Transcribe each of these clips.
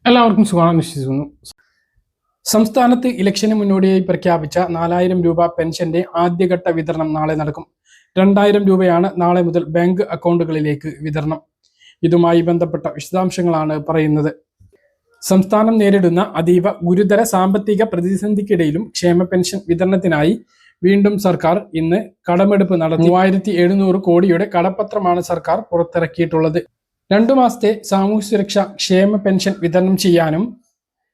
എല്ലാവർക്കും സുഖമാണെന്ന് വിശ്വസിക്കുന്നു. സംസ്ഥാനത്ത് ഇലക്ഷന് മുന്നോടിയായി പ്രഖ്യാപിച്ച 4000 രൂപ പെൻഷന്റെ ആദ്യഘട്ട വിതരണം നാളെ നടക്കും. 2000 രൂപയാണ് നാളെ മുതൽ ബാങ്ക് അക്കൗണ്ടുകളിലേക്ക് വിതരണം. ഇതുമായി ബന്ധപ്പെട്ട വിശദാംശങ്ങളാണ് പറയുന്നത്. സംസ്ഥാനം നേരിടുന്ന അതീവ ഗുരുതര സാമ്പത്തിക പ്രതിസന്ധിക്കിടയിലും ക്ഷേമ പെൻഷൻ വിതരണത്തിനായി വീണ്ടും സർക്കാർ ഇന്ന് കടമെടുപ്പ് നടത്തി 3700 കോടിയുടെ കടപ്പത്രമാണ് സർക്കാർ പുറത്തിറക്കിയിട്ടുള്ളത്. 2 മാസത്തെ സാമൂഹ്യ സുരക്ഷാ ക്ഷേമ പെൻഷൻ വിതരണം ചെയ്യാനും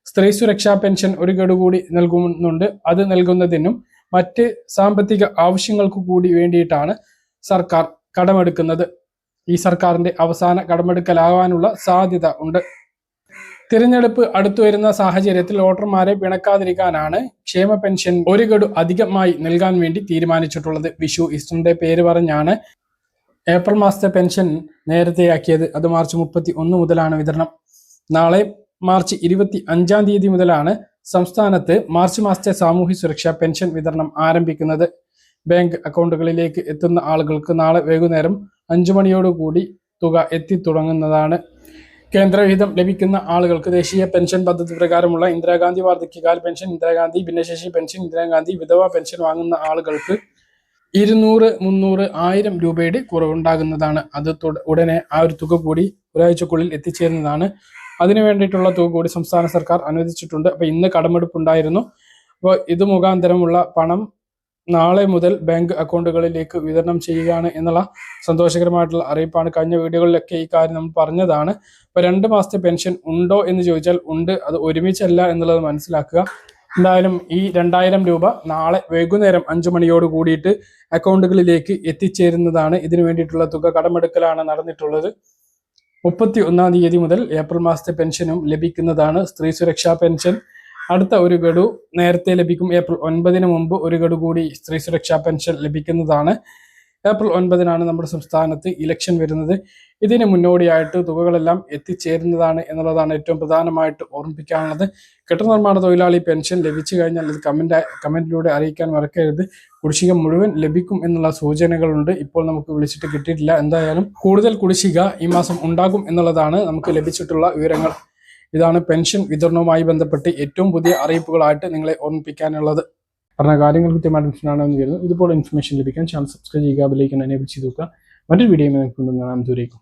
സ്ത്രീ സുരക്ഷാ പെൻഷൻ ഒരു ഗഡു കൂടി നൽകുന്നുണ്ട്. അത് നൽകുന്നതിനും മറ്റ് സാമ്പത്തിക ആവശ്യങ്ങൾക്ക് കൂടി വേണ്ടിയിട്ടാണ് സർക്കാർ കടമെടുക്കുന്നത്. ഈ സർക്കാരിന്റെ അവസാന കടമെടുക്കലാകാനുള്ള സാധ്യത ഉണ്ട്. തിരഞ്ഞെടുപ്പ് അടുത്തു വരുന്ന സാഹചര്യത്തിൽ വോട്ടർമാരെ പിണക്കാതിരിക്കാനാണ് ക്ഷേമ പെൻഷൻ ഒരു ഗഡു അധികമായി നൽകാൻ വേണ്ടി തീരുമാനിച്ചിട്ടുള്ളത്. വിഷു ഈസ്റ്ററിന്റെ പേര് പറഞ്ഞാണ് ഏപ്രിൽ മാസത്തെ പെൻഷൻ നേരത്തെയാക്കിയത്. അത് മാർച്ച് 31 മുതലാണ് വിതരണം. നാളെ മാർച്ച് 25 തീയതി മുതലാണ് സംസ്ഥാനത്ത് മാർച്ച് മാസത്തെ സാമൂഹ്യ സുരക്ഷാ പെൻഷൻ വിതരണം ആരംഭിക്കുന്നത്. ബാങ്ക് അക്കൗണ്ടുകളിലേക്ക് എത്തുന്ന ആളുകൾക്ക് നാളെ വൈകുന്നേരം 5 മണിയോടുകൂടി തുക എത്തിത്തുടങ്ങുന്നതാണ്. കേന്ദ്രവിഹിതം ലഭിക്കുന്ന ആളുകൾക്ക് ദേശീയ പെൻഷൻ പദ്ധതി പ്രകാരമുള്ള ഇന്ദിരാഗാന്ധി വാർദ്ധക്യകാല പെൻഷൻ, ഇന്ദിരാഗാന്ധി ഭിന്നശേഷി പെൻഷൻ, ഇന്ദിരാഗാന്ധി വിധവ പെൻഷൻ വാങ്ങുന്ന ആളുകൾക്ക് 200, 300, 1000 രൂപയുടെ കുറവുണ്ടാകുന്നതാണ്. അത് ഉടനെ ആ ഒരു തുക കൂടി ഒരാഴ്ചക്കുള്ളിൽ എത്തിച്ചേരുന്നതാണ്. അതിനു വേണ്ടിയിട്ടുള്ള തുക കൂടി സംസ്ഥാന സർക്കാർ അനുവദിച്ചിട്ടുണ്ട്. അപ്പോൾ ഇന്ന് കടമെടുപ്പുണ്ടായിരുന്നു. അപ്പോൾ ഇത് മുഖാന്തരമുള്ള പണം നാളെ മുതൽ ബാങ്ക് അക്കൗണ്ടുകളിലേക്ക് വിതരണം ചെയ്യുകയാണ് എന്നുള്ള സന്തോഷകരമായിട്ടുള്ള അറിയിപ്പാണ്. കഴിഞ്ഞ വീഡിയോകളിലൊക്കെ ഈ കാര്യം നമ്മൾ പറഞ്ഞതാണ്. അപ്പോൾ 2 മാസത്തെ പെൻഷൻ ഉണ്ടോ എന്ന് ചോദിച്ചാൽ ഉണ്ട്. അത് ഒരുമിച്ചല്ല എന്നുള്ളത് മനസ്സിലാക്കുക. എന്തായാലും ഈ 2000 രൂപ നാളെ വൈകുന്നേരം 5 മണിയോട് കൂടിയിട്ട് അക്കൗണ്ടുകളിലേക്ക് എത്തിച്ചേരുന്നതാണ്. ഇതിനു വേണ്ടിയിട്ടുള്ള തുക കടമെടുക്കലാണ് നടന്നിട്ടുള്ളത്. 31 തീയതി മുതൽ ഏപ്രിൽ മാസത്തെ പെൻഷനും ലഭിക്കുന്നതാണ്. സ്ത്രീ സുരക്ഷാ പെൻഷൻ അടുത്ത ഒരു ഗഡു നേരത്തെ ലഭിക്കും. ഏപ്രിൽ 9 മുമ്പ് ഒരു ഗഡു കൂടി സ്ത്രീ സുരക്ഷാ പെൻഷൻ ലഭിക്കുന്നതാണ്. ഏപ്രിൽ 9 നമ്മുടെ സംസ്ഥാനത്ത് ഇലക്ഷൻ വരുന്നത്. ഇതിന് മുന്നോടിയായിട്ട് തുകകളെല്ലാം എത്തിച്ചേരുന്നതാണ് എന്നുള്ളതാണ് ഏറ്റവും പ്രധാനമായിട്ട് ഓർമ്മിപ്പിക്കാനുള്ളത്. കെട്ടിട നിർമ്മാണ തൊഴിലാളി പെൻഷൻ ലഭിച്ചു കഴിഞ്ഞാൽ ഇത് കമന്റിലൂടെ അറിയിക്കാൻ മറക്കരുത്. കുടിശ്ശിക മുഴുവൻ ലഭിക്കും എന്നുള്ള സൂചനകളുണ്ട്. ഇപ്പോൾ നമുക്ക് വിളിച്ചിട്ട് കിട്ടിയിട്ടില്ല. എന്തായാലും കൂടുതൽ കുടിശ്ശിക ഈ മാസം ഉണ്ടാകും എന്നുള്ളതാണ് നമുക്ക് ലഭിച്ചിട്ടുള്ള വിവരങ്ങൾ. ഇതാണ് പെൻഷൻ വിതരണവുമായി ബന്ധപ്പെട്ട് ഏറ്റവും പുതിയ അറിയിപ്പുകളായിട്ട് നിങ്ങളെ ഓർമ്മിപ്പിക്കാനുള്ളത്. പറഞ്ഞ കാര്യങ്ങൾ കൃത്യമായിട്ട് ഇൻഫോർമേഷൻ ആണെന്ന് കരുതുന്നു. ഇതുപോലെ ഇൻഫർമേഷൻ ലഭിക്കാൻ ചാനൽ സബ്സ്ക്രൈബ് ചെയ്യുക, ബെൽ ഐക്കൺ എനേബിൾ ചെയ്ത് നോക്കുക. മറ്റൊരു വീഡിയോ നമുക്ക് കാണാം. ദൂരേക്കും.